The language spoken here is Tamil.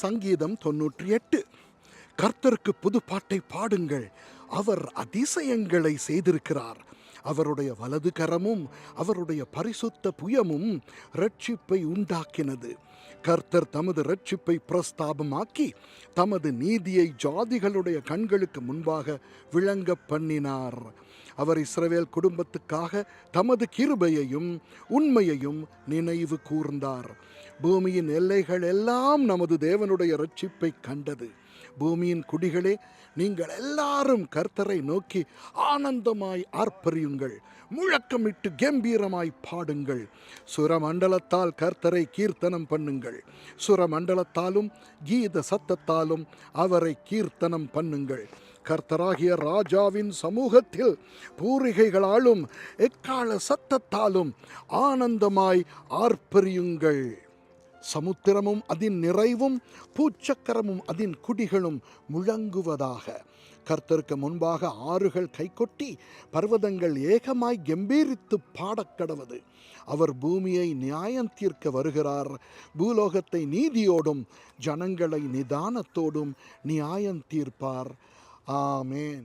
சங்கீதம் 98. கர்த்தருக்கு புதுப்பாட்டை பாடுங்கள், அவர் அதிசயங்களை செய்திருக்கிறார். அவருடைய வலது கரமும் அவருடைய பரிசுத்த புயமும் இரட்சிப்பை உண்டாக்கினது. கர்த்தர் தமது இரட்சிப்பை பிரஸ்தாபமாக்கி தமது நீதியை ஜாதிகளுடைய கண்களுக்கு முன்பாக விளங்க பண்ணினார். அவர் இஸ்ரவேல் குடும்பத்துக்காக தமது கிருபையையும் உண்மையையும் நினைவு கூர்ந்தார். பூமியின் எல்லைகள் எல்லாம் நமது தேவனுடைய இரட்சிப்பை கண்டது. பூமியின் குடிகளே, நீங்கள் எல்லாரும் கர்த்தரை நோக்கி ஆனந்தமாய் ஆர்ப்பரியுங்கள், முழக்கமிட்டு கம்பீரமாய் பாடுங்கள். சுரமண்டலத்தால் கர்த்தரை கீர்த்தனம் பண்ணுங்கள், சுரமண்டலத்தாலும் கீத சத்தத்தாலும் அவரை கீர்த்தனம் பண்ணுங்கள். கர்த்தராகிய ராஜாவின் சமூகத்தில் பூரிகைகளாலும் எக்கால சத்தத்தாலும் ஆனந்தமாய் ஆர்ப்பரியுங்கள். சமுத்திரமும் அதன் நிறைவும் பூச்சக்கரமும் அதன் குடிகளும் முழங்குவதாக. கர்த்தருக்கு முன்பாக ஆறுகள் கைகொட்டி பர்வதங்கள் ஏகமாய் கம்பீரித்து பாடக்கடவது. அவர் பூமியை நியாயம் தீர்க்க வருகிறார். பூலோகத்தை நீதியோடும் ஜனங்களை நிதானத்தோடும் நியாயம் தீர்ப்பார். ஆமேன்.